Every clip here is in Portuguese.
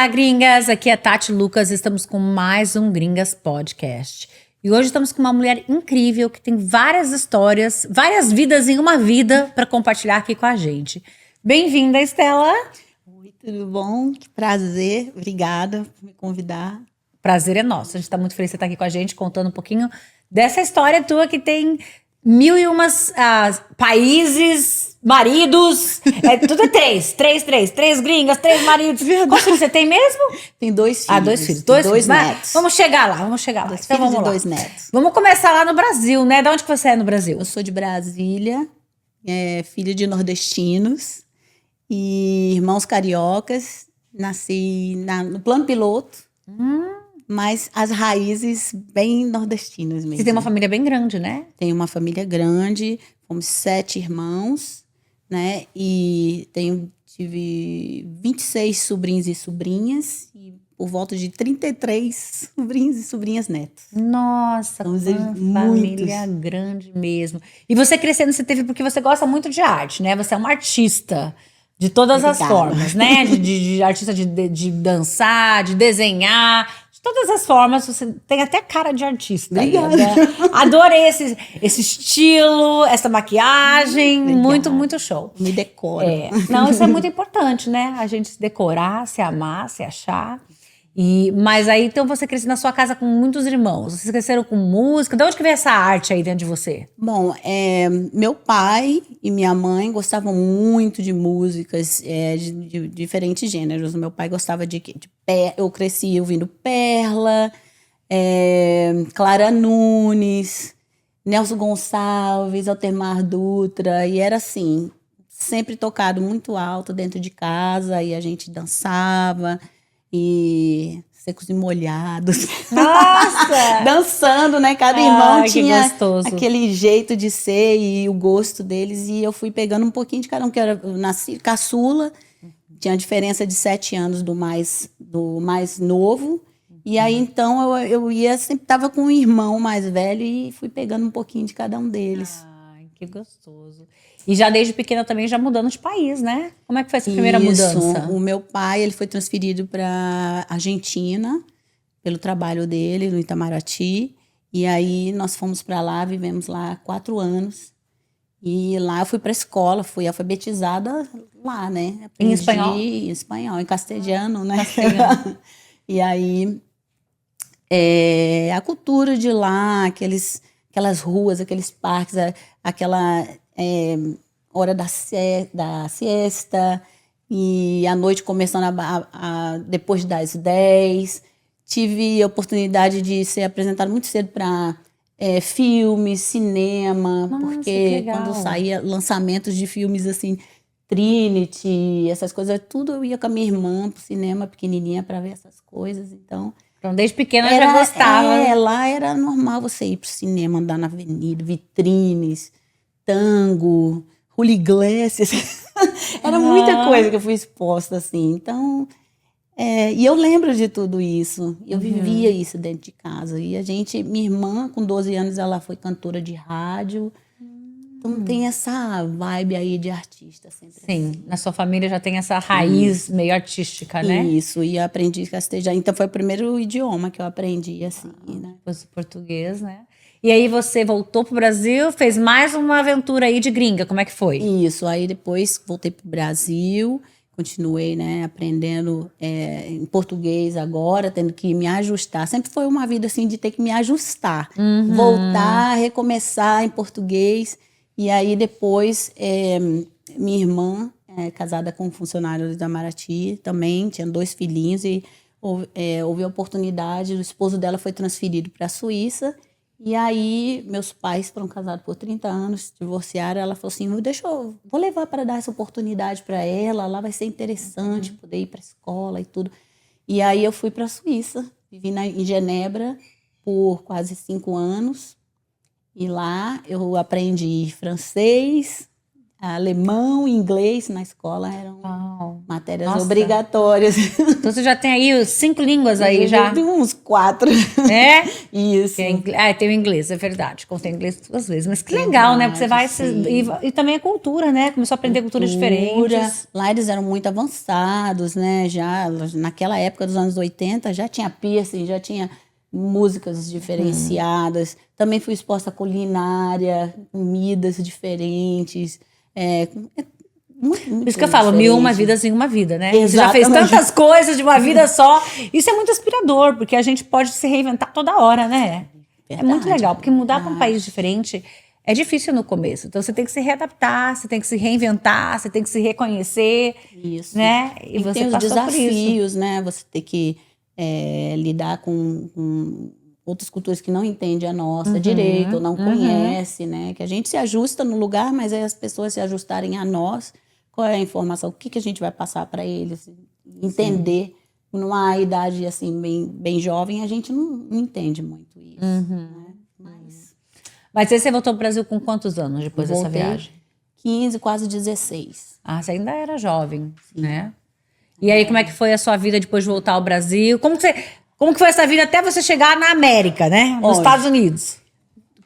Olá, gringas! Aqui é Tati Lucas, estamos com mais um Gringas Podcast. E hoje estamos com uma mulher incrível que tem várias histórias, várias vidas em uma vida para compartilhar aqui com a gente. Bem-vinda, Estela! Oi, tudo bom? Que prazer, obrigada por me convidar. Prazer é nosso, a gente está muito feliz de você estar aqui com a gente, contando um pouquinho dessa história tua que tem 1001 países, maridos, tudo é três gringas, 3 maridos. Quantos filhos você tem mesmo? Tem 2 filhos. Ah, 2 filhos. Dois filhos, netos. Vamos chegar lá. 2 Então filhos vamos e lá. 2 netos. Vamos começar lá no Brasil, né? De onde que você é no Brasil? Eu sou de Brasília, filha de nordestinos e irmãos cariocas. Nasci no plano piloto, mas as raízes bem nordestinas mesmo. Você tem uma família bem grande, né? Tenho uma família grande, fomos 7 irmãos, né? E tive 26 sobrinhos e sobrinhas e por volta de 33 sobrinhos e sobrinhas netos. Nossa, Vamos uma dizer, família grande mesmo. E você crescendo, você teve porque você gosta muito de arte, né? Você é uma artista de todas as formas, né? De artista de dançar, de desenhar, de todas as formas. Você tem até cara de artista. Obrigada. Né? Adorei esse estilo, essa maquiagem. Obrigada. Muito show. Me decoro. Não, isso é muito importante, né? A gente se decorar, se amar, se achar. Mas aí, então, você cresceu na sua casa com muitos irmãos. Vocês cresceram com música. De onde que veio essa arte aí dentro de você? Bom, meu pai e minha mãe gostavam muito de músicas de diferentes gêneros. Meu pai gostava eu cresci ouvindo Perla, Clara Nunes, Nelson Gonçalves, Altemar Dutra. E era assim, sempre tocado muito alto dentro de casa. E a gente dançava. E Secos e Molhados. Nossa! Dançando, né? Cada irmão tinha gostoso. Aquele jeito de ser e o gosto deles. E eu fui pegando um pouquinho de cada um. Eu nasci caçula, tinha a diferença de 7 anos do mais novo. E aí, então, eu sempre estava com um irmão mais velho e fui pegando um pouquinho de cada um deles. Ai, que gostoso. E já desde pequena também, já mudando de país, né? Como é que foi essa primeira mudança? O meu pai, ele foi transferido para Argentina pelo trabalho dele no Itamaraty. E aí nós fomos para lá, vivemos lá 4 anos. E lá eu fui para a escola, fui alfabetizada lá, né? Em espanhol? Em espanhol, em castelhano, né? Castelhano. E aí a cultura de lá, aquelas ruas, aqueles parques, aquela hora da siesta, e a noite começando depois das 10. Tive a oportunidade de ser apresentada muito cedo para filmes, cinema. Nossa, porque quando saía lançamentos de filmes assim, Trinity, essas coisas, tudo eu ia com a minha irmã pro cinema pequenininha para ver essas coisas. Então desde pequena eu já gostava. Lá era normal você ir pro cinema, andar na avenida, vitrines, tango, Julio Iglesias. Era muita coisa que eu fui exposta, assim. Então, e eu lembro de tudo isso. Eu vivia isso dentro de casa. E minha irmã, com 12 anos, ela foi cantora de rádio. Então tem essa vibe aí de artista sempre. Sim, assim. na sua família já tem essa raiz meio artística, né? Isso, e eu aprendi castelhano. Então foi o primeiro idioma que eu aprendi, assim, né? Depois o português, né? E aí você voltou pro Brasil, fez mais uma aventura aí de gringa, como é que foi? Isso, aí depois voltei pro Brasil, continuei, né, aprendendo em português agora, tendo que me ajustar. Sempre foi uma vida assim de ter que me ajustar, voltar, recomeçar em português. E aí depois, minha irmã, casada com um funcionário do Itamaraty, também tinha 2 filhinhos e houve a oportunidade, o esposo dela foi transferido para a Suíça. E aí, meus pais foram casados por 30 anos, divorciaram. Ela falou assim, vou levar para dar essa oportunidade para ela, lá vai ser interessante poder ir para a escola e tudo. E aí eu fui para a Suíça, vivi em Genebra por quase 5 anos. E lá eu aprendi francês, alemão e inglês na escola eram matérias Nossa. obrigatórias. Então você já tem aí 5 línguas aí já. Tem uns 4. É? Isso. Tem o inglês, é verdade. Contei inglês 2 vezes. Mas que legal, né? Porque você vai... E também a cultura, né? Começou a aprender culturas diferentes. Lá eles eram muito avançados, né? Já naquela época dos anos 80, já tinha piercing, já tinha músicas diferenciadas. Também fui exposta à culinária, comidas diferentes. Muito Por isso que eu falo, diferente. 1001 vidas em uma vida, né? Exatamente. Você já fez tantas coisas de uma vida só. Isso é muito inspirador, porque a gente pode se reinventar toda hora, né? É muito legal, porque mudar para um país diferente é difícil no começo. Então você tem que se readaptar, você tem que se reinventar, você tem que se reconhecer. Isso. Né? E você tem os passou por isso. desafios, né? Você tem que lidar com outras culturas que não entendem a nossa direito, ou não conhece, né? Que a gente se ajusta no lugar, mas aí as pessoas se ajustarem a nós. Qual é a informação? O que a gente vai passar para eles? Entender. Sim. Numa idade assim bem jovem, a gente não entende muito isso. Né? Mas aí você voltou para o Brasil com quantos anos depois dessa viagem? 15, quase 16. Ah, você ainda era jovem, né? E aí, como é que foi a sua vida depois de voltar ao Brasil? Como que foi essa vida até você chegar na América, né? Nos Estados Unidos?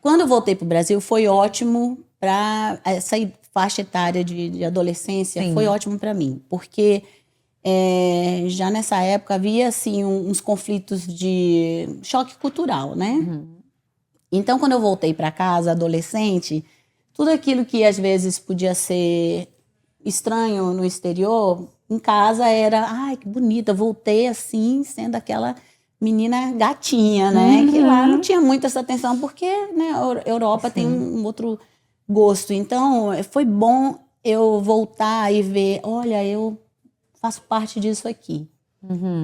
Quando eu voltei para o Brasil, foi ótimo para essa faixa etária de adolescência. Sim. Foi ótimo para mim, porque já nessa época havia assim uns conflitos de choque cultural, né? Então, quando eu voltei para casa, adolescente, tudo aquilo que às vezes podia ser estranho no exterior, em casa era, ai, que bonita, voltei assim, sendo aquela menina gatinha, né? Que lá não tinha muito essa atenção, porque, né, a Europa tem um outro gosto. Então, foi bom eu voltar e ver, olha, eu faço parte disso aqui.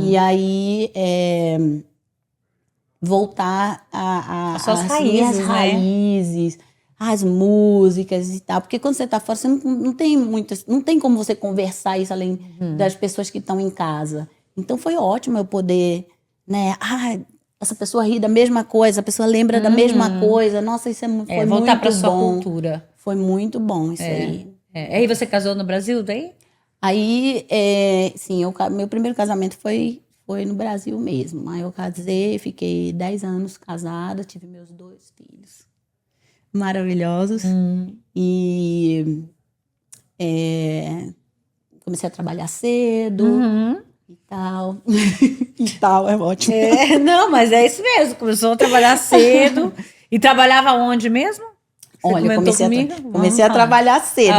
E aí, voltar às minhas raízes, as músicas e tal. Porque quando você está fora, você não tem como você conversar isso além das pessoas que estão em casa. Então foi ótimo eu poder, né? Essa pessoa ri da mesma coisa, a pessoa lembra da mesma coisa. Nossa, isso foi muito bom. Voltar para sua cultura. Foi muito bom isso aí. Aí você casou no Brasil daí? Aí, sim, meu primeiro casamento foi no Brasil mesmo. Aí eu casei, fiquei 10 anos casada, tive meus 2 filhos maravilhosos. E comecei a trabalhar cedo e tal. E tal, é ótimo. Não, mas é isso mesmo. Começou a trabalhar cedo. E trabalhava onde mesmo? Olha, eu comecei a trabalhar cedo.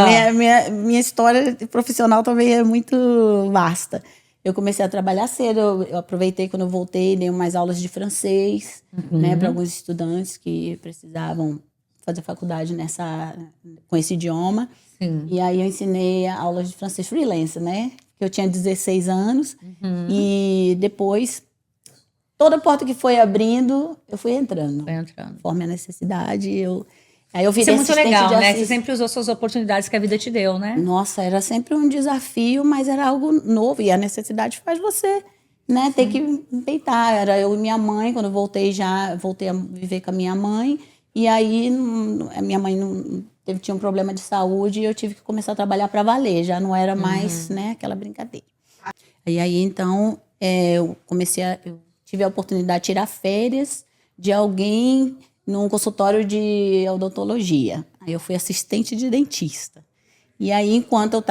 Minha história profissional também é muito vasta. Eu comecei a trabalhar cedo, eu aproveitei quando eu voltei, dei umas aulas de francês, né, para alguns estudantes que precisavam fazer faculdade com esse idioma. Sim. E aí eu ensinei aulas de francês freelance, né? Eu tinha 16 anos e depois, toda porta que foi abrindo, eu fui entrando. Conforme a necessidade, aí eu virei Isso é muito legal, né? Você sempre usou suas oportunidades que a vida te deu, né? Nossa, era sempre um desafio, mas era algo novo. E a necessidade faz você, né, ter que peitar. Era eu e minha mãe, quando eu voltei a viver com a minha mãe. E aí, a minha mãe tinha um problema de saúde e eu tive que começar a trabalhar para valer. Já não era mais, né, aquela brincadeira. E aí, então, eu tive a oportunidade de tirar férias de alguém num consultório de odontologia. Aí eu fui assistente de dentista. E aí, enquanto eu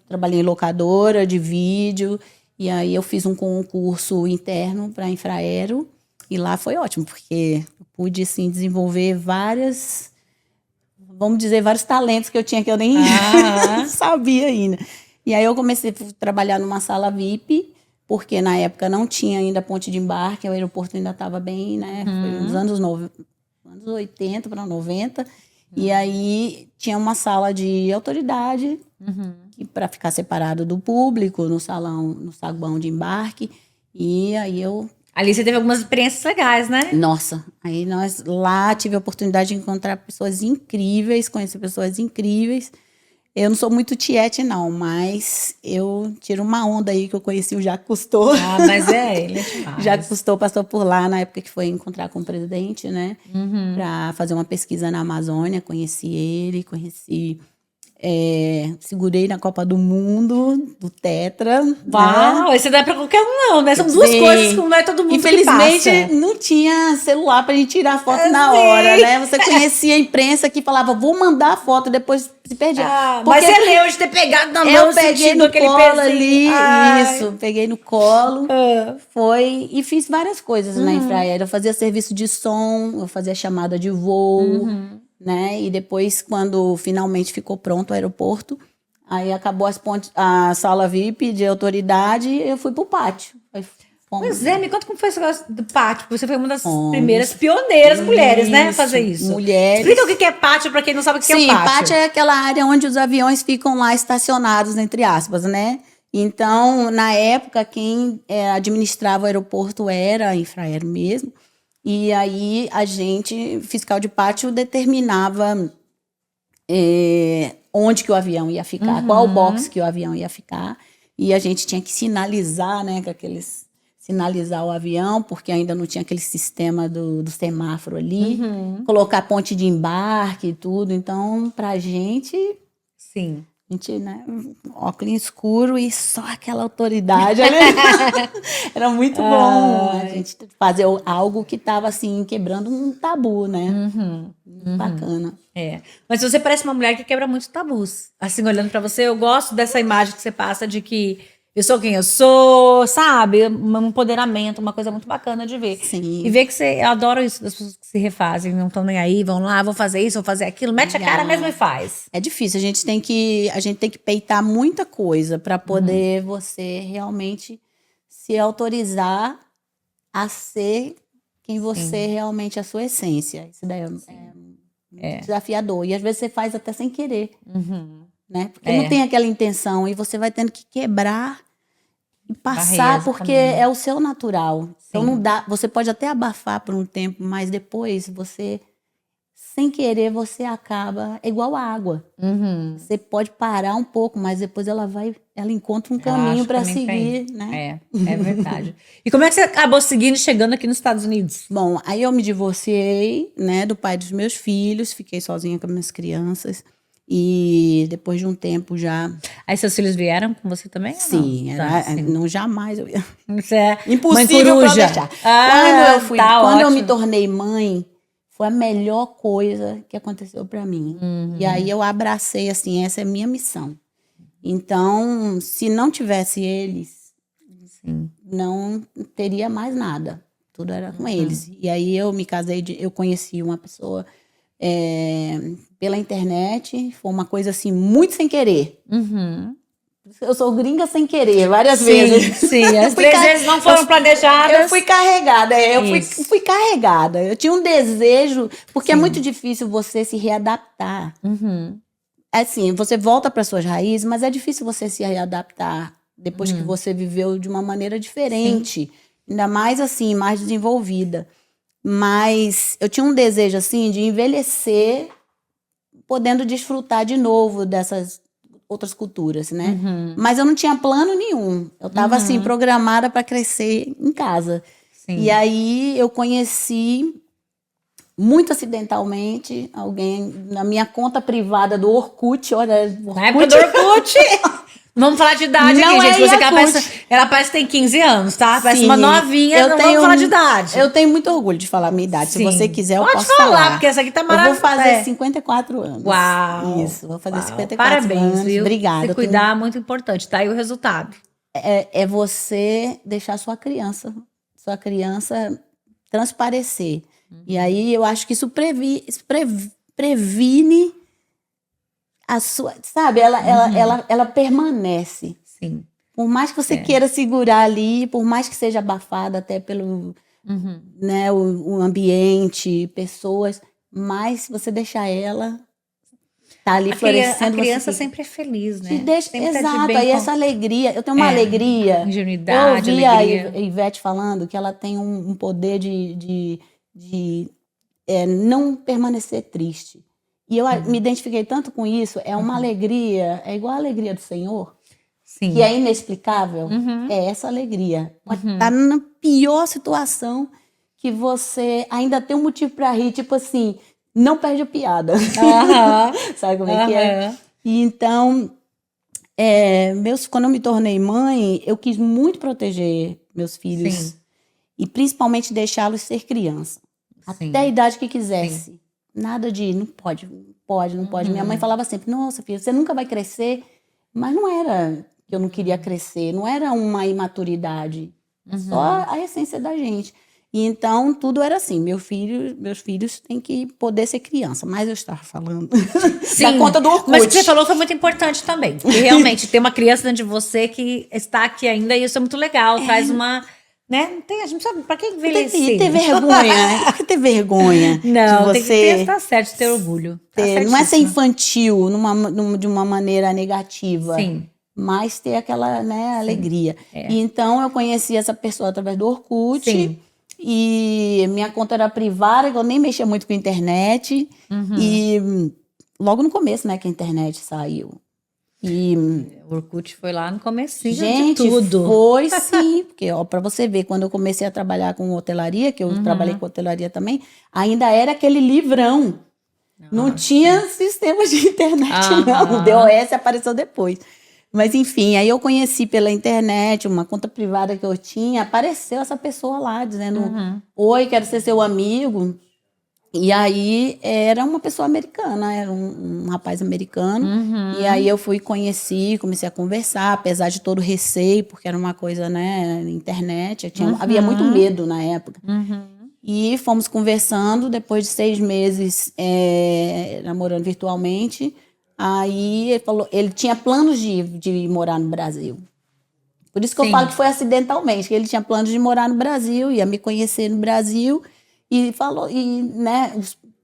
trabalhei em locadora de vídeo, e aí eu fiz um concurso interno para Infraero, e lá foi ótimo, porque eu pude, assim, desenvolver vários talentos que eu tinha que eu nem sabia ainda. E aí eu comecei a trabalhar numa sala VIP, porque na época não tinha ainda ponte de embarque, o aeroporto ainda estava bem, né? Foi nos anos 80 para 90. E aí tinha uma sala de autoridade para ficar separado do público, no saguão de embarque. E aí ali você teve algumas experiências legais, né? Nossa, aí lá tive a oportunidade de encontrar pessoas incríveis, conhecer pessoas incríveis. Eu não sou muito tiete, não, mas eu tiro uma onda aí que eu conheci o Jacques Cousteau. Mas ele é demais. Jacques Cousteau passou por lá na época que foi encontrar com o presidente, né? Para fazer uma pesquisa na Amazônia. Conheci ele, conheci Segurei na Copa do Mundo, do Tetra. Uau, né? esse não é pra qualquer um, não, né? São duas Sim. coisas que não é todo mundo Infelizmente, que passa. não tinha celular pra gente tirar foto na Sim. hora, né? Você conhecia a imprensa que falava, vou mandar a foto, depois se perdia. Mas você leu de ter pegado na mão, eu peguei sentindo no aquele colo pezinho. ali, Ai. isso, peguei no colo, foi, e fiz várias coisas na Infraero. Eu fazia serviço de som, eu fazia chamada de voo, né? E depois, quando finalmente ficou pronto o aeroporto, aí acabou a sala VIP de autoridade, eu fui pro pátio. Aí Pois é, me conta como foi esse negócio do pátio. Você foi uma das primeiras pioneiras mulheres, né, a fazer isso. Mulheres. Explica o que é pátio pra quem não sabe o que é Sim, o pátio. pátio é aquela área onde os aviões ficam lá estacionados, entre aspas, né? Então, na época, quem administrava o aeroporto era a Infraero mesmo. E aí, a gente, fiscal de pátio, determinava onde que o avião ia ficar, qual box que o avião ia ficar. E a gente tinha que sinalizar, né, com sinalizar o avião, porque ainda não tinha aquele sistema do semáforo ali. Colocar ponte de embarque e tudo. Então, pra gente... Sim. A gente, né, óculos escuro e só aquela autoridade ali. Era muito bom a gente fazer algo que estava, assim, quebrando um tabu, né? Bacana. Mas você parece uma mulher que quebra muitos tabus. Assim, olhando pra você, eu gosto dessa imagem que você passa de que eu sou quem eu sou, sabe? Um empoderamento, uma coisa muito bacana de ver. Sim. E ver que você... Eu adoro isso das pessoas que se refazem, não estão nem aí, vão lá, vou fazer isso, vou fazer aquilo. Mete a cara mesmo e faz. É difícil, a gente tem que peitar muita coisa para poder você realmente se autorizar a ser quem você realmente é, a sua essência. Isso daí é desafiador. E às vezes você faz até sem querer, né? Porque não tem aquela intenção e você vai tendo que quebrar e passar, Barreiras porque também. é o seu natural. Então não dá, você pode até abafar por um tempo, mas depois você, sem querer, você acaba igual a água. Você pode parar um pouco, mas depois ela encontra um caminho para seguir, né? É verdade. E como é que você acabou seguindo e chegando aqui nos Estados Unidos? Bom, aí eu me divorciei, né, do pai dos meus filhos, fiquei sozinha com as minhas crianças. E depois de um tempo já... Aí seus filhos vieram com você também? Sim, ou não? não jamais eu ia... Você é Impossível mãe pra coruja. deixar. Quando eu me ótimo. tornei mãe, foi a melhor coisa que aconteceu pra mim. E aí eu abracei, assim, essa é a minha missão. Então, se não tivesse eles, não teria mais nada. Tudo era com eles. E aí eu me casei, eu conheci uma pessoa pela internet, foi uma coisa assim, muito sem querer. Eu sou gringa sem querer, várias vezes. Sim, as 3 vezes não foram planejadas. Eu fui carregada, fui carregada. Eu tinha um desejo, porque é muito difícil você se readaptar. Assim, você volta para suas raízes, mas é difícil você se readaptar depois que você viveu de uma maneira diferente. Ainda mais assim, mais desenvolvida. Mas eu tinha um desejo, assim, de envelhecer, podendo desfrutar de novo dessas outras culturas, né? Mas eu não tinha plano nenhum. Eu estava, assim, programada para crescer em casa. E aí eu conheci, muito acidentalmente, alguém na minha conta privada do Orkut. Olha, Na época do Orkut. Vamos falar de idade Não aqui, gente. é Você que Yakult. ela parece que tem 15 anos, tá? Parece Sim, uma novinha, vamos falar de idade. Eu tenho muito orgulho de falar a minha idade. Sim. Se você quiser, eu Pode posso falar, porque essa aqui tá Eu vou maravilhosa. fazer 54 anos. Uau! Isso, vou fazer Uau. 54 Parabéns, anos. viu? Obrigada. Se cuidar é muito importante. Tá aí o resultado. É você deixar sua criança transparecer. E aí eu acho que isso previne a sua... Sabe, ela permanece. Sim. Por mais que você queira segurar ali, por mais que seja abafada até pelo né, o ambiente, pessoas, mas se você deixar ela tá ali florescendo... A criança sempre é feliz, né? Sempre Exato, tá de bem aí com... essa alegria, eu tenho uma alegria. Ingenuidade, eu ouvi alegria. a Ivete falando que ela tem um poder de não permanecer triste. E eu me identifiquei tanto com isso, é uma alegria, é igual a alegria do Senhor, Sim. que é inexplicável, é essa alegria. Pode estar na pior situação que você ainda tem um motivo para rir, tipo assim, não perde a piada. Sabe como é que é? E então, quando eu me tornei mãe, eu quis muito proteger meus filhos. Sim. E principalmente deixá-los ser criança. Sim. Até a idade que quisesse. Sim. Nada de não pode, não pode, não pode. Minha mãe falava sempre, nossa, filha, você nunca vai crescer. Mas não era que eu não queria crescer, não era uma imaturidade. Só a essência da gente. E então, tudo era assim, meus filhos têm que poder ser criança. Mas eu estava falando da conta do Orkut. Mas o que você falou foi muito importante também. Porque realmente tem uma criança dentro de você que está aqui ainda e isso é muito legal. Traz uma... Né? Não tem, a gente sabe pra que envelhecer. Tem que ter vergonha. Tem que ter vergonha. Não, de tem que ter, tá certo, ter orgulho. Tá não é ser certíssimo. infantil de uma maneira negativa. Sim. Mas ter aquela, né, alegria. E então eu conheci essa pessoa através do Orkut. Sim. E minha conta era privada, eu nem mexia muito com a internet. E logo no começo, né, que a internet saiu. E O Orkut foi lá no comecinho gente, de tudo. foi sim. Porque, ó, pra você ver, quando eu comecei a trabalhar com hotelaria, que eu trabalhei com hotelaria também, ainda era aquele livrão. Não tinha sistema de internet, não. O DOS apareceu depois. Mas, enfim, aí eu conheci pela internet, uma conta privada que eu tinha, apareceu essa pessoa lá, dizendo, oi, quero ser seu amigo. E aí, era uma pessoa americana, era um rapaz americano. E aí, eu fui conheci, comecei a conversar, apesar de todo o receio, porque era uma coisa, né, na internet. Havia muito medo na época. E fomos conversando, depois de 6 meses namorando virtualmente. Aí ele falou, ele tinha planos de morar no Brasil. Por isso que eu falo que foi acidentalmente, que ele tinha planos de morar no Brasil, ia me conhecer no Brasil e falou, e né,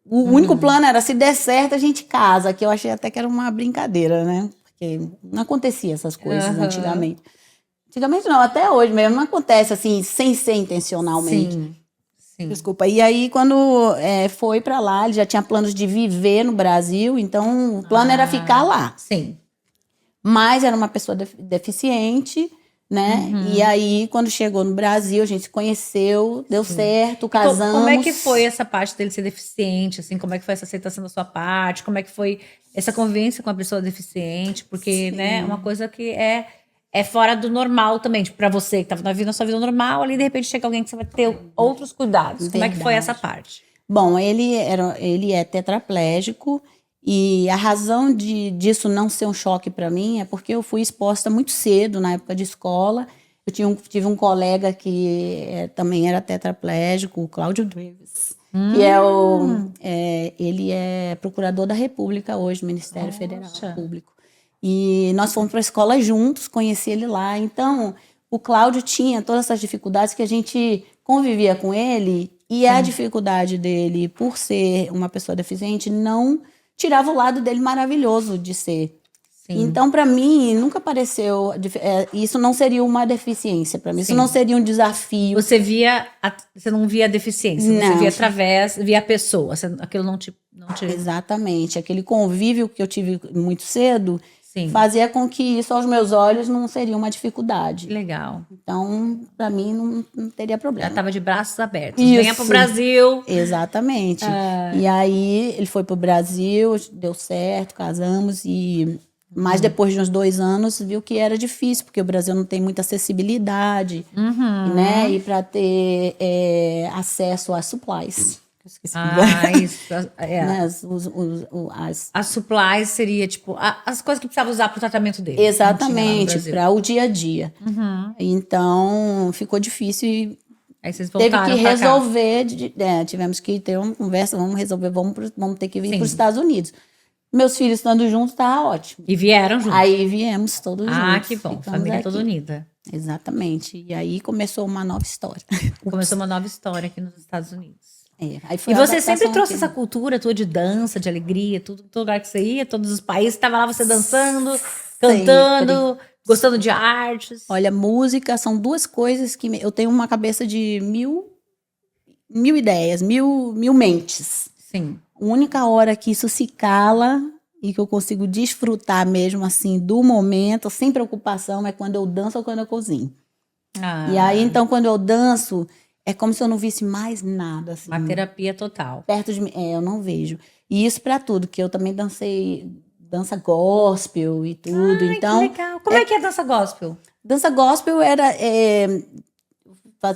o único plano era se der certo a gente casa, que eu achei até que era uma brincadeira, né? Porque não acontecia essas coisas antigamente. Antigamente não, até hoje mesmo não acontece assim, sem ser intencionalmente. Sim. Desculpa. E aí, quando foi pra lá, ele já tinha planos de viver no Brasil, então o plano era ficar lá. Sim. Mas era uma pessoa deficiente, né? E aí, quando chegou no Brasil, a gente se conheceu, deu certo, casamos. Como é que foi essa parte dele ser deficiente? Assim, como é que foi essa aceitação da sua parte? Como é que foi essa convivência com a pessoa deficiente? Porque, né, é uma coisa que é fora do normal também. Tipo, pra você que tava na sua vida normal, ali de repente chega alguém que você vai ter outros cuidados. Como é que foi essa parte? Bom, ele é tetraplégico e a razão disso não ser um choque para mim é porque eu fui exposta muito cedo, na época de escola. Eu tive um colega que também era tetraplégico, o Cláudio Davis, que ele é procurador da República hoje, do Ministério Federal Público. E nós fomos para a escola juntos, conheci ele lá. Então, o Cláudio tinha todas essas dificuldades que a gente convivia com ele. E a dificuldade dele, por ser uma pessoa deficiente, não tirava o lado dele maravilhoso de ser. Então, para mim, nunca pareceu... isso não seria uma deficiência para mim. Isso não seria um desafio. Você não via a deficiência. Não. Você via a pessoa. Aquilo não te... Exatamente. Aquele convívio que eu tive muito cedo... fazia com que isso aos meus olhos não seria uma dificuldade. Legal. Então, para mim, não teria problema. Já estava de braços abertos. Isso. Venha pro Brasil. Exatamente. E aí, ele foi pro Brasil, deu certo, casamos. Mas depois de uns 2 anos, viu que era difícil, porque o Brasil não tem muita acessibilidade, né? E para ter acesso a supplies. Esqueci. Isso. Né? As supplies seria, tipo, as coisas que precisava usar pro tratamento dele. Exatamente, para o dia a dia. Então, ficou difícil e aí vocês teve voltaram que pra resolver. Tivemos que ter uma conversa, vamos resolver, vamos ter que vir para os Estados Unidos. Meus filhos estando juntos, tá ótimo. E vieram juntos. Aí viemos todos juntos. Ah, que bom. Ficamos Família aqui. toda unida. Exatamente. E aí começou uma nova história. Começou uma nova história aqui nos Estados Unidos. Aí foi E a você sempre adaptação trouxe aqui. essa cultura tua de dança, de alegria, tudo, todo lugar que você ia, todos os países, estava lá você dançando, cantando, gostando de artes. Olha, música são 2 coisas que eu tenho uma cabeça de mil ideias, mil mentes. Sim. A única hora que isso se cala e que eu consigo desfrutar mesmo assim do momento, sem preocupação, é quando eu danço ou quando eu cozinho. E aí, então, quando eu danço, é como se eu não visse mais nada. Assim, uma terapia total. perto de mim. Eu não vejo. E isso para tudo, que eu também dança gospel e tudo. Ai, Então, que legal. Como é que é dança gospel? dança gospel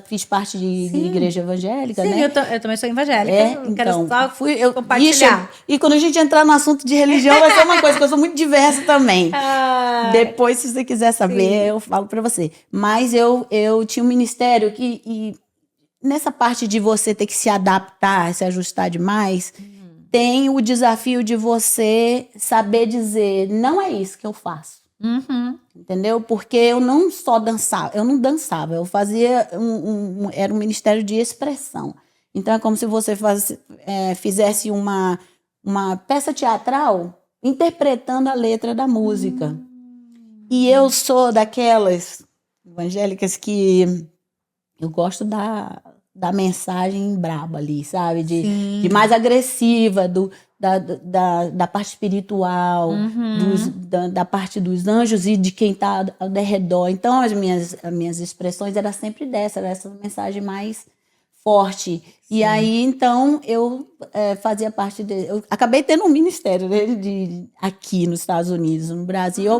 fiz parte de Sim. igreja evangélica, Sim, né? eu também sou evangélica. Eu quero Então, só eu compartilhar. e quando a gente entrar no assunto de religião, vai ser uma coisa, que eu sou muito diversa também. Ah, Depois, se você quiser saber, sim. eu falo pra você. Mas eu tinha um ministério e nessa parte de você ter que se adaptar, se ajustar demais, tem o desafio de você saber dizer, não é isso que eu faço. Uhum. Entendeu? Porque eu não só dançava, eu não dançava, eu fazia era um ministério de expressão. Então é como se você fizesse uma peça teatral interpretando a letra da música. E eu sou daquelas evangélicas que eu gosto da mensagem braba ali, sabe? De mais agressiva, da parte espiritual, da parte dos anjos e de quem está ao redor. Então, as minhas expressões eram sempre era essa mensagem mais forte. E aí, então, eu fazia parte eu acabei tendo um ministério, né, aqui nos Estados Unidos, no Brasil.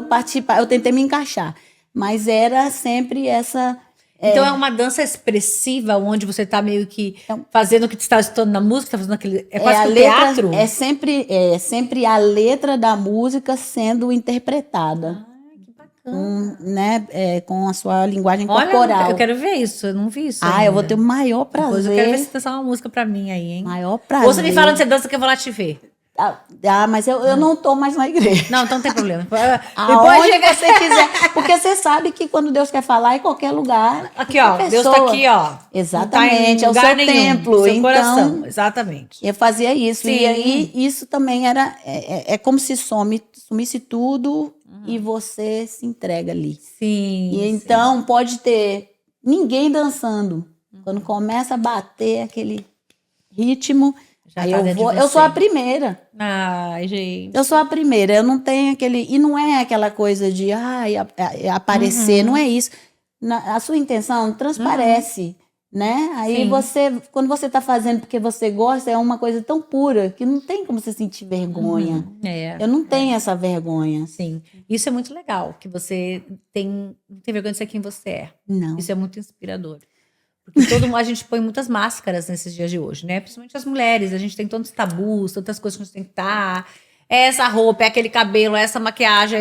Eu tentei me encaixar, mas era sempre essa... Então é uma dança expressiva, onde você está meio que fazendo o que está escutando na música, tá fazendo aquele. É quase que um teatro? É sempre a letra da música sendo interpretada. Que bacana. Né, com a sua linguagem Olha, corporal. eu quero ver isso, eu não vi isso. Eu vou ainda. ter o maior prazer. Depois eu quero ver se você uma música pra mim aí, hein? Maior prazer. Ou você me fala onde você dança que eu vou lá te ver. Mas eu não tô mais na igreja. Não, então não tem problema. Aonde você quiser. Porque você sabe que quando Deus quer falar, em qualquer lugar. Aqui, ó. Deus tá aqui, ó. Exatamente. Não tá em é o seu lugar nenhum, templo. seu então, coração. Exatamente. Eu fazia isso. Sim. E aí, isso também era. É como se sumisse tudo e você se entrega ali. Sim. E então, pode ter ninguém dançando. Quando começa a bater aquele ritmo. Já Aí tá dentro de eu você. sou a primeira. Ai, gente. Eu sou a primeira. Eu não tenho aquele. E não é aquela coisa de aparecer, não é isso. A sua intenção transparece, né? Aí quando você está fazendo porque você gosta, é uma coisa tão pura que não tem como você sentir vergonha. Eu não tenho essa vergonha. Sim. Isso é muito legal, que você não tem vergonha de ser quem você é. Não. Isso é muito inspirador. Porque a gente põe muitas máscaras nesses dias de hoje, né? Principalmente as mulheres. A gente tem tantos tabus, tantas coisas que a gente tem que estar. É essa roupa, é aquele cabelo, é essa maquiagem.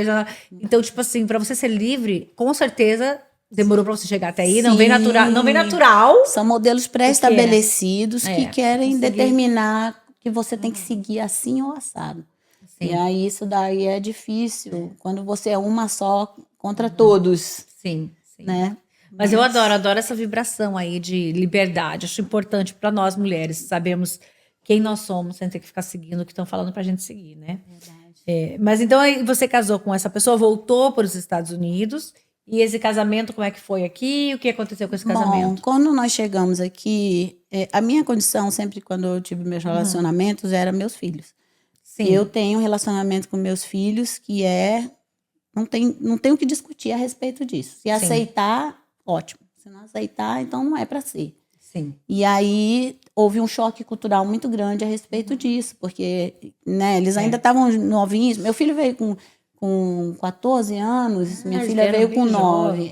Então, tipo assim, pra você ser livre, com certeza demorou pra você chegar até aí. Não vem natural. Não vem natural. São modelos pré-estabelecidos que querem conseguir. determinar que você tem que seguir assim ou assado. Sim. E aí isso daí é difícil quando você é uma só contra todos. Sim. Né? Mas eu adoro essa vibração aí de liberdade. Acho importante para nós mulheres sabermos quem nós somos, sem ter que ficar seguindo o que estão falando pra gente seguir, né? Verdade. Mas então aí você casou com essa pessoa, voltou para os Estados Unidos. E esse casamento, como é que foi aqui? O que aconteceu com esse casamento? Bom, quando nós chegamos aqui, a minha condição sempre quando eu tive meus relacionamentos era meus filhos. Sim. Eu tenho um relacionamento com meus filhos que não tem o que discutir a respeito disso. Se aceitar, ótimo. Se não aceitar, então não é para ser. Sim. E aí houve um choque cultural muito grande a respeito disso, porque né, eles ainda estavam novinhos. Meu filho veio com 14 anos, minha filha veio com 9.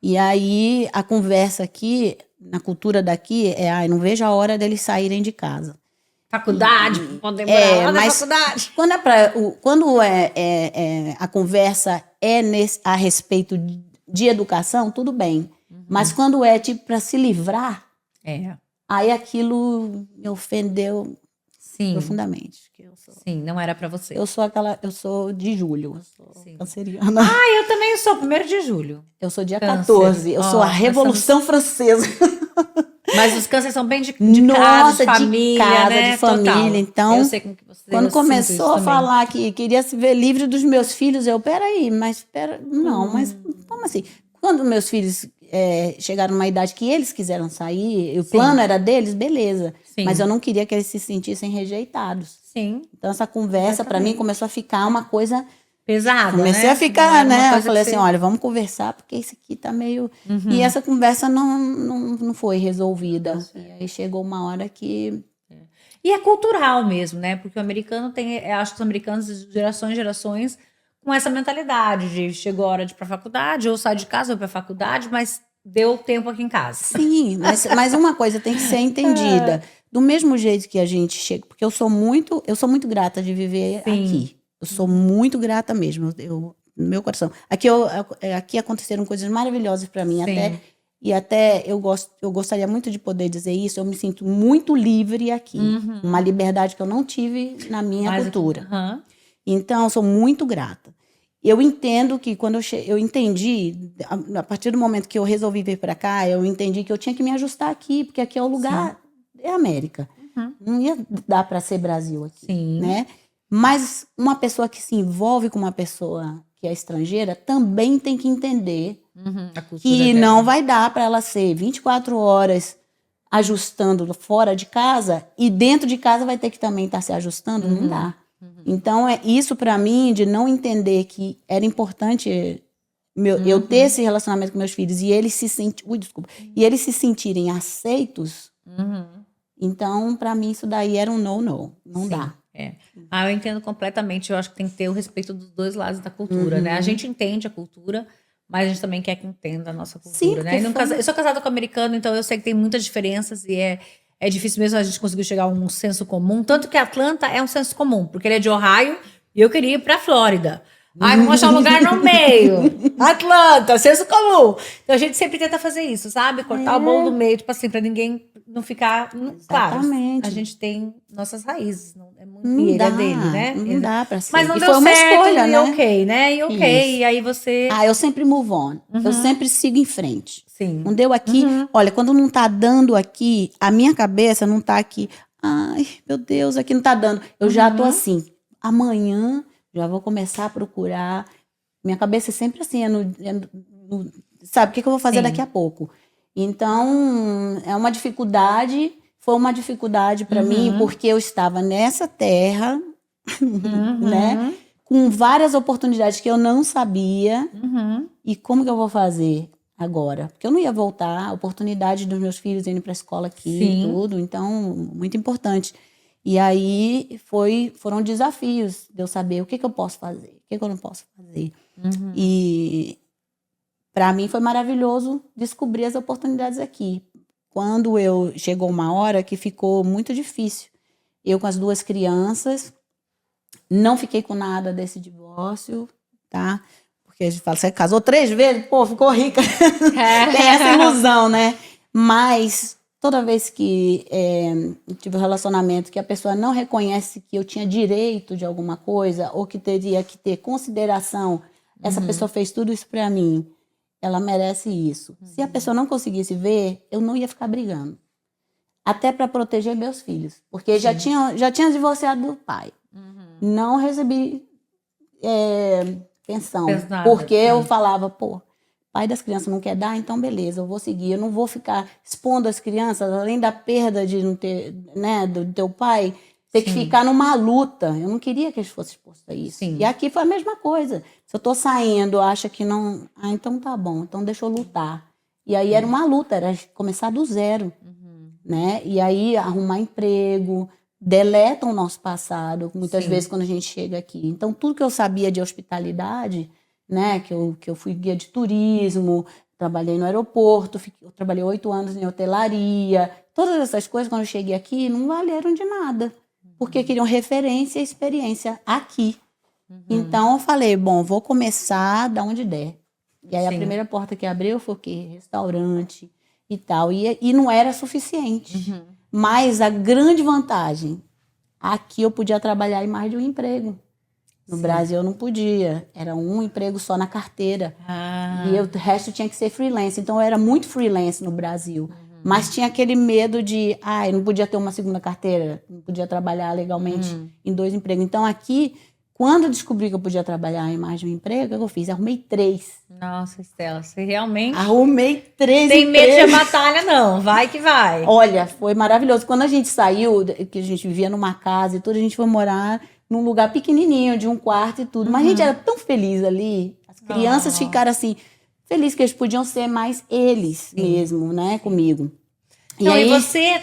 E aí a conversa aqui, na cultura daqui, não vejo a hora deles saírem de casa. Faculdade, poder morar lá na mas faculdade. Quando a conversa a respeito de educação, tudo bem. Mas quando é tipo para se livrar, aí aquilo me ofendeu profundamente. Sim, não era para você. Eu sou de julho, eu sou canceriana. Eu também sou 1º de julho. Eu sou dia 14, eu sou a Revolução Francesa. Mas os cânceres são bem de casa, de família, né? De família. Total. Então, eu sei como que você, quando começou a falar que queria se ver livre dos meus filhos, peraí, mas mas como assim? Quando meus filhos chegaram numa idade que eles quiseram sair, o plano era deles, beleza. Sim. Mas eu não queria que eles se sentissem rejeitados. Sim. Então, essa conversa, para mim, começou a ficar uma coisa pesada. Comecei a ficar, né? Eu falei assim: olha, vamos conversar, porque isso aqui tá meio. E essa conversa não foi resolvida. E aí chegou uma hora que. E é cultural mesmo, né? Porque o americano acho que os americanos, de gerações em gerações, com essa mentalidade de chegou a hora de ir pra faculdade, ou sai de casa, ou pra faculdade, mas deu tempo aqui em casa. Sim, mas uma coisa tem que ser entendida. Do mesmo jeito que a gente chega, porque eu sou muito grata de viver Sim. aqui. Eu sou muito grata mesmo, no meu coração. Aqui aconteceram coisas maravilhosas para mim, Sim. até eu gostaria muito de poder dizer isso. Eu me sinto muito livre aqui, uma liberdade que eu não tive na minha cultura. Então, eu sou muito grata. Eu entendo que quando eu entendi, a partir do momento que eu resolvi vir para cá, eu entendi que eu tinha que me ajustar aqui, porque aqui é o lugar, é América. Não ia dar para ser Brasil aqui, Sim. né? Mas uma pessoa que se envolve com uma pessoa que é estrangeira também tem que entender que não vai dar para ela ser 24 horas ajustando fora de casa e dentro de casa vai ter que também estar se ajustando, não dá. Então, é isso para mim, de não entender que era importante eu ter esse relacionamento com meus filhos e eles se sentirem aceitos. Então, para mim, isso daí era um no-no. Não dá. Eu entendo completamente. Eu acho que tem que ter o respeito dos dois lados da cultura, né? A gente entende a cultura, mas a gente também quer que entenda a nossa cultura, né? Eu sou casada com americano, então eu sei que tem muitas diferenças e é difícil mesmo a gente conseguir chegar a um senso comum. Tanto que Atlanta é um senso comum, porque ele é de Ohio e eu queria ir pra Flórida. Vamos achar um lugar no meio. Atlanta, senso comum. Então a gente sempre tenta fazer isso, sabe? Cortar o bolo do meio, tipo assim, pra ninguém não ficar... Claro, a gente tem nossas raízes. É muito filha dele, né? Não dá pra ser. Mas não e deu foi uma certo, escolha, e né? ok, né? E aí você... eu sempre move on. Eu sempre sigo em frente. Sim. Não deu aqui. Olha, quando não tá dando aqui, a minha cabeça não tá aqui. Ai, meu Deus, aqui não tá dando. Eu já tô assim. Amanhã já vou começar a procurar. Minha cabeça é sempre assim. Sabe, o que eu vou fazer daqui a pouco? Então, é uma dificuldade. Foi uma dificuldade para mim, porque eu estava nessa terra, né? Com várias oportunidades que eu não sabia. E como que eu vou fazer agora? Porque eu não ia voltar. A oportunidade dos meus filhos irem para a escola aqui e tudo. Então, muito importante. E aí foram desafios de eu saber o que eu posso fazer, o que eu não posso fazer. E para mim foi maravilhoso descobrir as oportunidades aqui. Quando chegou uma hora que ficou muito difícil. Eu com as 2 crianças, não fiquei com nada desse divórcio, tá? Porque a gente fala, você casou 3 vezes, pô, ficou rica. Tem essa ilusão, né? Mas toda vez que tive um relacionamento que a pessoa não reconhece que eu tinha direito de alguma coisa ou que teria que ter consideração, essa pessoa fez tudo isso pra mim, ela merece isso. Se a pessoa não conseguisse ver, eu não ia ficar brigando. Até para proteger meus filhos. Porque já tinha divorciado do pai. Não recebi pensão. Porque eu falava, pô, pai das crianças não quer dar, então beleza, eu vou seguir. Eu não vou ficar expondo as crianças, além da perda de não ter, né, do teu pai, ter que ficar numa luta. Eu não queria que eles fossem expostos a isso. E aqui foi a mesma coisa. Se eu tô saindo, acha que não... então tá bom, então deixa eu lutar. E aí era uma luta, era começar do zero. Né? E aí arrumar emprego, deletam o nosso passado, muitas vezes quando a gente chega aqui. Então, tudo que eu sabia de hospitalidade, né, que eu fui guia de turismo, trabalhei no aeroporto, eu trabalhei 8 anos em hotelaria, todas essas coisas, quando eu cheguei aqui, não valeram de nada, porque queriam referência e experiência aqui. Então, eu falei, bom, vou começar da onde der. E aí, a primeira porta que abriu foi o quê? Restaurante e tal. E não era suficiente. Mas a grande vantagem, aqui eu podia trabalhar em mais de um emprego. No Brasil eu não podia. Era um emprego só na carteira. E o resto tinha que ser freelance. Então eu era muito freelance no Brasil. Mas tinha aquele medo de, eu não podia ter uma segunda carteira. Não podia trabalhar legalmente em 2 empregos. Então aqui, quando eu descobri que eu podia trabalhar em mais de um emprego, o que eu fiz? Arrumei 3. Nossa, Estela, você realmente... Arrumei 3 Tem medo de batalha, não. Vai que vai. Olha, foi maravilhoso. Quando a gente saiu, que a gente vivia numa casa e tudo, a gente foi morar num lugar pequenininho, de um quarto e tudo. Mas a gente era tão feliz ali. As crianças ficaram assim, felizes que eles podiam ser mais eles mesmo, né, comigo. E aí você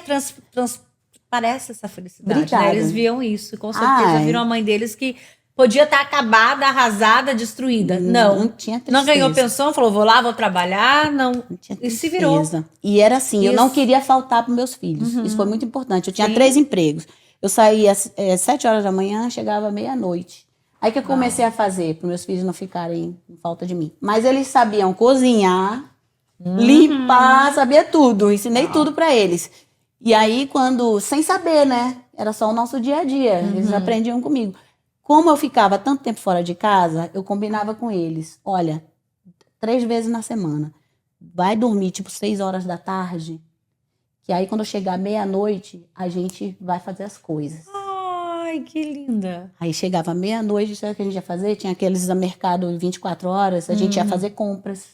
transparece essa felicidade, Obrigada. né? Eles viam isso, com certeza viram a mãe deles que podia estar acabada, arrasada, destruída. Não tinha tristeza. Não ganhou pensão, falou, vou lá, vou trabalhar, não tinha e se virou. E era assim, eu Isso. não queria faltar para meus filhos. Isso foi muito importante. Eu tinha 3 empregos. Eu saía às 7 horas da manhã, chegava meia-noite. Aí que eu comecei a fazer, para meus filhos não ficarem com falta de mim. Mas eles sabiam cozinhar, limpar, sabia tudo. Ensinei tudo para eles. E aí, sem saber, né? Era só o nosso dia a dia. Eles aprendiam comigo. Como eu ficava tanto tempo fora de casa, eu combinava com eles. Olha, 3 vezes na semana. Vai dormir, tipo, 6 horas da tarde. Que aí, quando eu chegar meia-noite, a gente vai fazer as coisas. Ai, que linda. Aí chegava meia-noite, sabe o que a gente ia fazer? Tinha aqueles mercado 24 horas, a gente ia fazer compras.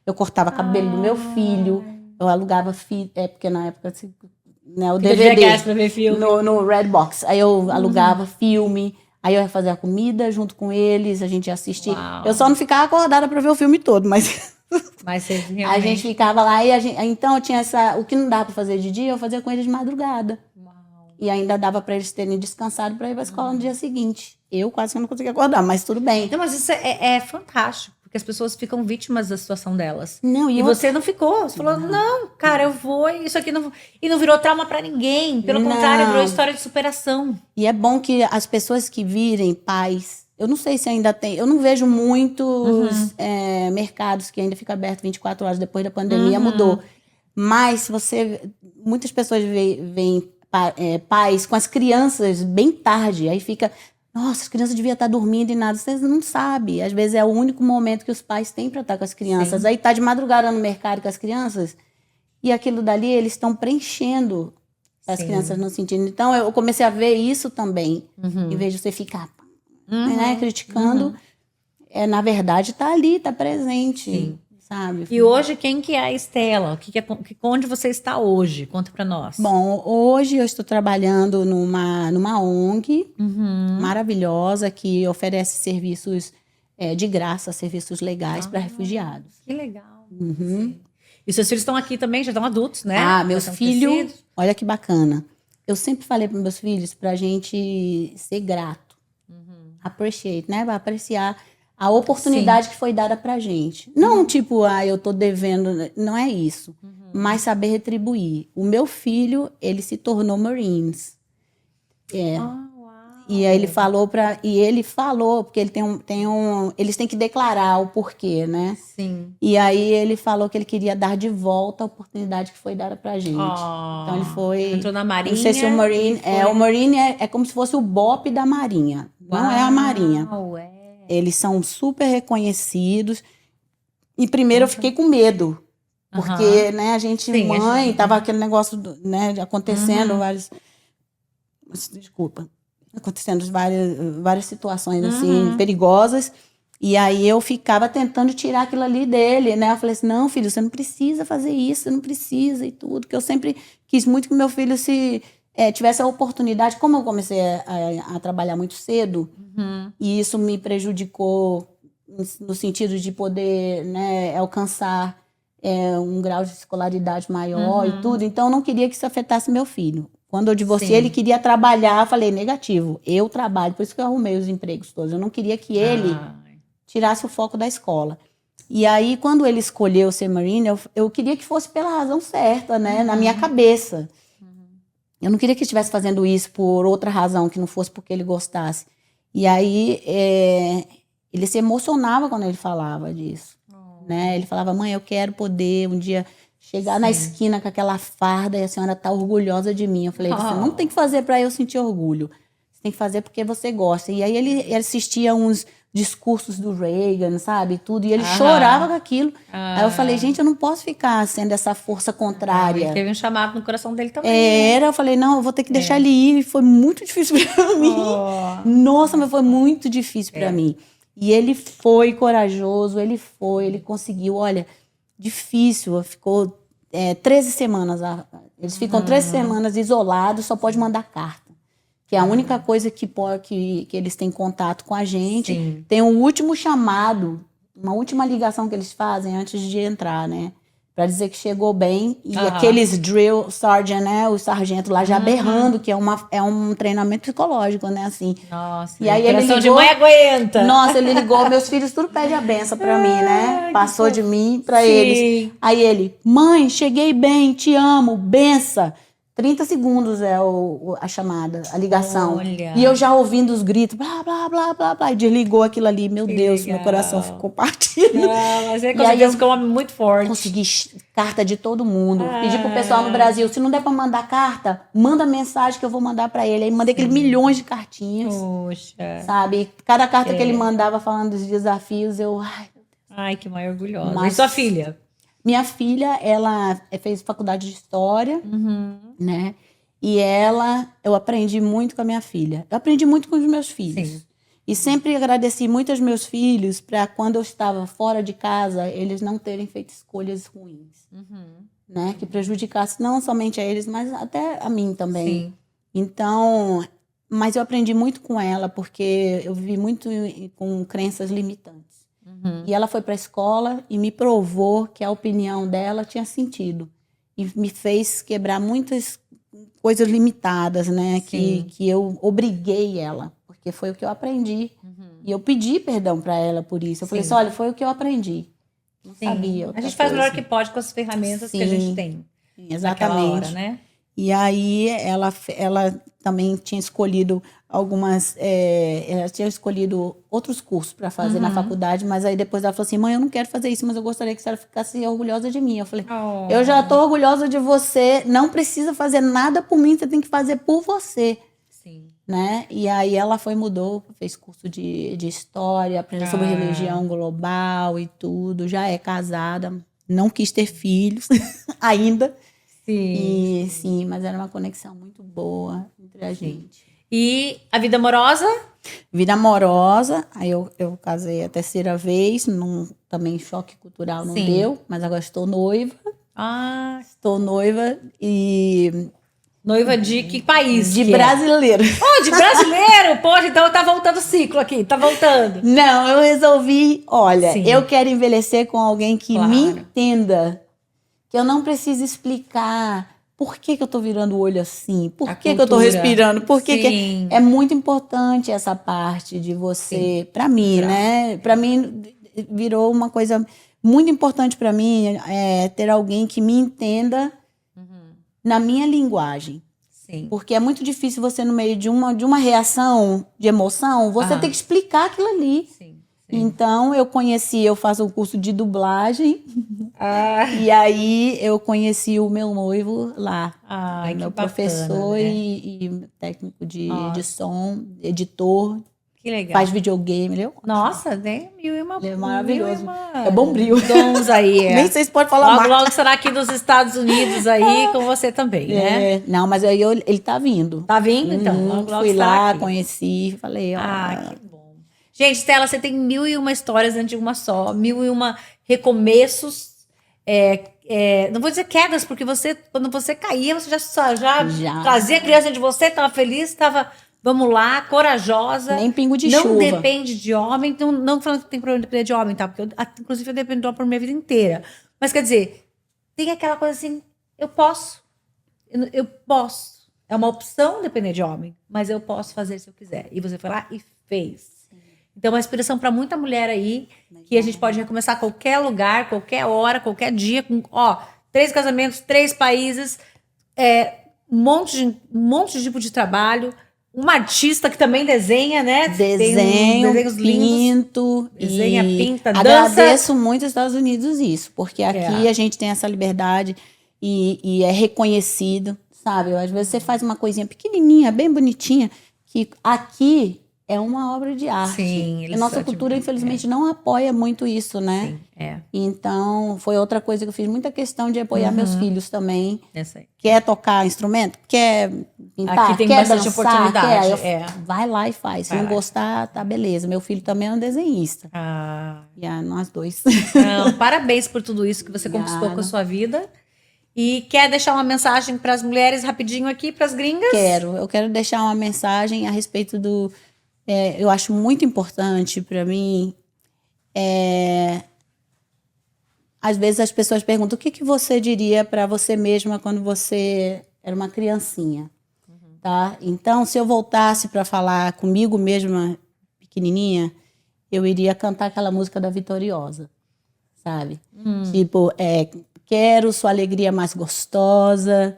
Eu cortava cabelo do meu filho, eu alugava porque na época, né, o DVD pra ver filme. no Redbox. Aí eu alugava filme, aí eu ia fazer a comida junto com eles, a gente ia assistir. Uau. Eu só não ficava acordada para ver o filme todo, mas vocês realmente... a gente ficava lá e então eu tinha o que não dava para fazer de dia, eu fazia com eles de madrugada. E ainda dava para eles terem descansado para ir para a escola no dia seguinte. Eu quase que não conseguia acordar, mas tudo bem. Não, mas isso é fantástico, porque as pessoas ficam vítimas da situação delas. Não, e você não ficou. Você falou, não, cara, eu vou, isso aqui não... E não virou trauma para ninguém. Pelo contrário, virou história de superação. E é bom que as pessoas que virem pais... Eu não sei se ainda tem... Eu não vejo muitos mercados que ainda ficam abertos 24 horas depois da pandemia, mudou. Mas se você... Muitas pessoas veem pais com as crianças bem tarde, aí fica, nossa, as crianças deviam estar dormindo e nada, vocês não sabem, às vezes é o único momento que os pais têm para estar com as crianças. Sim. Aí tá de madrugada no mercado com as crianças e aquilo dali eles estão preenchendo as crianças no sentido. Então eu comecei a ver isso também, em vez de você ficar criticando, na verdade tá ali, tá presente. Sim. Sabe? E hoje, quem que é a Estela? Onde você está hoje? Conta pra nós. Bom, hoje eu estou trabalhando numa ONG maravilhosa que oferece serviços de graça, serviços legais para refugiados. Que legal. E seus filhos estão aqui também, já estão adultos, né? Meus filhos, olha que bacana. Eu sempre falei para meus filhos para a gente ser grato, appreciate, né? Para apreciar a oportunidade que foi dada pra gente. Não tipo, eu tô devendo, não é isso. Mas saber retribuir. O meu filho, ele se tornou Marines. E aí ele falou porque ele eles têm que declarar o porquê, né? Sim. E aí ele falou que ele queria dar de volta a oportunidade que foi dada pra gente. Então ele foi... Entrou na Marinha. Não sei se o Marine... O Marine é como se fosse o BOP da Marinha. Não é a Marinha. Eles são super reconhecidos. E primeiro eu fiquei com medo. Porque, né, a gente, tava aquele negócio, né, acontecendo vários... Desculpa. Acontecendo várias situações, assim, perigosas. E aí eu ficava tentando tirar aquilo ali dele, né? Eu falei assim, não, filho, você não precisa fazer isso, você não precisa e tudo. Porque eu sempre quis muito que meu filho tivesse a oportunidade, como eu comecei a trabalhar muito cedo, e isso me prejudicou no sentido de poder, né, alcançar um grau de escolaridade maior e tudo, então eu não queria que isso afetasse meu filho. Quando eu divorciei, ele queria trabalhar, eu falei, negativo, eu trabalho, por isso que eu arrumei os empregos todos, eu não queria que ele tirasse o foco da escola. E aí, quando ele escolheu ser Marine, eu queria que fosse pela razão certa, né, na minha cabeça. Eu não queria que ele estivesse fazendo isso por outra razão, que não fosse porque ele gostasse. E aí, ele se emocionava quando ele falava disso. Né? Ele falava, mãe, eu quero poder um dia chegar na esquina com aquela farda e a senhora tá orgulhosa de mim. Eu falei, você não tem que fazer para eu sentir orgulho. Você tem que fazer porque você gosta. E aí ele assistia uns discursos do Reagan, sabe? Tudo. E ele chorava com aquilo. Aí eu falei, gente, eu não posso ficar sendo essa força contrária. Ele teve um chamado no coração dele também. Eu falei, não, eu vou ter que deixar ele ir. E foi muito difícil para mim. Nossa, mas foi muito difícil para mim. E ele foi corajoso, ele conseguiu. Olha, difícil, ficou 13 semanas. Eles ficam 13 semanas isolados, só pode mandar carta. Que é a única coisa que eles têm contato com a gente. Sim. Tem um último chamado, uma última ligação que eles fazem antes de entrar, né? Pra dizer que chegou bem. E aqueles drill sergeant, né? O sargento lá já berrando, que é um treinamento psicológico, né? Assim. Nossa, e aí ele ligou, de mãe aguenta. Nossa, ele ligou, meus filhos tudo pede a benção pra mim, né? Passou de mim pra eles. Aí ele, mãe, cheguei bem, te amo, benção. 30 segundos é a chamada, a ligação. Olha. E eu já ouvindo os gritos, blá, blá, blá, blá, blá. E desligou aquilo ali. Meu Deus, meu coração ficou partido. Mas aí, com certeza, ficou um homem muito forte. Consegui carta de todo mundo. Pedi pro pessoal no Brasil, se não der pra mandar carta, manda mensagem que eu vou mandar pra ele. Aí mandei aqueles milhões de cartinhas. Poxa. Sabe? Cada carta que ele mandava falando dos desafios, eu... Ai, que mãe orgulhosa. E sua filha? Minha filha, ela fez faculdade de História, né? E eu aprendi muito com a minha filha. Eu aprendi muito com os meus filhos. Sim. E sempre agradeci muito aos meus filhos para quando eu estava fora de casa, eles não terem feito escolhas ruins. Né? Que prejudicasse não somente a eles, mas até a mim também. Sim. Então, mas eu aprendi muito com ela, porque eu vivi muito com crenças limitantes. E ela foi para a escola e me provou que a opinião dela tinha sentido. E me fez quebrar muitas coisas limitadas, né? Que eu obriguei ela, porque foi o que eu aprendi. E eu pedi perdão para ela por isso. Eu falei assim, olha, foi o que eu aprendi. Não sabia. A gente faz o melhor que pode com as ferramentas que a gente tem. Exatamente. Hora, né? E aí ela também tinha escolhido ela tinha escolhido outros cursos para fazer na faculdade, mas aí depois ela falou assim, mãe, eu não quero fazer isso, mas eu gostaria que a senhora ficasse orgulhosa de mim. Eu falei, eu já tô orgulhosa de você, não precisa fazer nada por mim, você tem que fazer por você. Sim. Né? E aí ela mudou, fez curso de história, aprendeu sobre religião global e tudo, já é casada, não quis ter filhos ainda. Sim, mas era uma conexão muito boa entre a gente. E a vida amorosa? Vida amorosa, aí eu casei a terceira vez, também choque cultural não deu, mas agora estou noiva. Estou noiva e... Noiva de que país? De brasileiro. De brasileiro? Pô, então tá voltando o ciclo aqui, tá voltando. Não, eu resolvi, olha, eu quero envelhecer com alguém que me entenda. Que eu não preciso explicar por que eu tô virando o olho assim, por que eu tô respirando, por que é muito importante essa parte de você, para mim, né? Para mim virou uma coisa muito importante para mim ter alguém que me entenda na minha linguagem. Sim. Porque é muito difícil você no meio de uma reação de emoção, você ter que explicar aquilo ali. Sim. Então, eu faço um curso de dublagem. E aí, eu conheci o meu noivo lá. Meu professor, né? e técnico de som, editor. Que legal. Faz videogame. Ele Nossa, tem mil e uma... Ele é maravilhoso. É Bombril. Dons aí. Nem sei se pode falar mais. Logo será aqui dos Estados Unidos aí, com você também, né? Não, mas aí ele tá vindo. Tá vindo, então? Logo fui lá, conheci, falei, que bom. Gente, Stella, você tem 1001 histórias dentro de uma só, 1001 recomeços, não vou dizer quedas, porque quando você caía, você já trazia a criança de você, estava feliz, estava, vamos lá, corajosa. Nem pingo de chuva. Não depende de homem, não falando que tem problema de depender de homem, tá? Porque inclusive eu dependo de homem por minha vida inteira. Mas quer dizer, tem aquela coisa assim, eu posso. É uma opção depender de homem, mas eu posso fazer se eu quiser. E você foi lá e fez. Então, é uma inspiração para muita mulher aí, que a gente pode recomeçar a qualquer lugar, qualquer hora, qualquer dia, com 3 casamentos, 3 países, um monte de tipo de trabalho, uma artista que também desenha, né? Desenho, desenhos lindos. Pinto. Desenha, pinta, dança. Agradeço muito aos Estados Unidos isso, porque aqui a gente tem essa liberdade e é reconhecido, sabe? Às vezes você faz uma coisinha pequenininha, bem bonitinha, que aqui... é uma obra de arte. Sim, a nossa cultura, infelizmente, não apoia muito isso, né? Sim, Então, foi outra coisa que eu fiz muita questão de apoiar meus filhos também. Essa aí. Quer tocar instrumento? Quer pintar? Aqui tem quer bastante dançar? oportunidade. Vai lá e faz. Se não gostar, tá beleza. Meu filho também é um desenhista. E nós dois. Não, parabéns por tudo isso que você conquistou com a sua vida. E quer deixar uma mensagem para as mulheres rapidinho aqui, para as gringas? Eu quero deixar uma mensagem a respeito do... eu acho muito importante para mim às vezes as pessoas perguntam o que você diria para você mesma quando você era uma criancinha, tá? Então, se eu voltasse para falar comigo mesma, pequenininha, eu iria cantar aquela música da Vitoriosa, sabe? Tipo, quero sua alegria mais gostosa,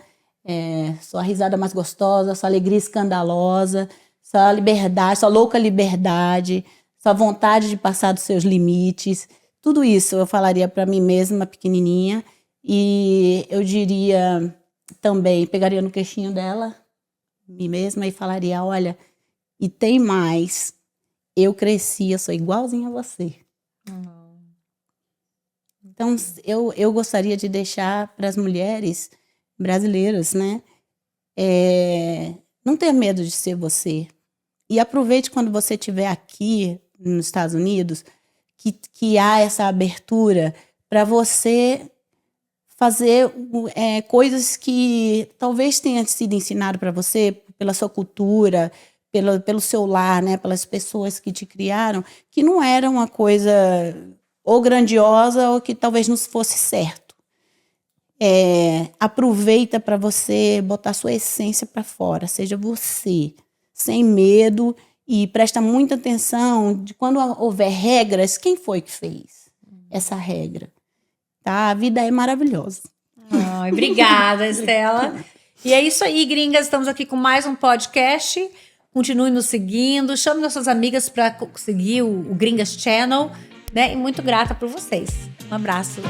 sua risada mais gostosa, sua alegria escandalosa, sua liberdade, sua louca liberdade, sua vontade de passar dos seus limites. Tudo isso eu falaria para mim mesma, pequenininha, e eu diria também, pegaria no queixinho dela, mim mesma, e falaria, olha, e tem mais, eu cresci, eu sou igualzinha a você. Então, eu gostaria de deixar para as mulheres brasileiras, né, não ter medo de ser você. E aproveite quando você estiver aqui nos Estados Unidos, que há essa abertura para você fazer coisas que talvez tenha sido ensinado para você pela sua cultura, pelo seu lar, né, pelas pessoas que te criaram, que não era uma coisa ou grandiosa ou que talvez não fosse certo. Aproveita para você botar sua essência para fora, seja você, sem medo, e presta muita atenção de quando houver regras, quem foi que fez essa regra? Tá? A vida é maravilhosa. Ai, obrigada, Estela. E é isso aí, gringas. Estamos aqui com mais um podcast. Continue nos seguindo. Chame as suas amigas para seguir o Gringas Channel. Né? E muito grata por vocês. Um abraço.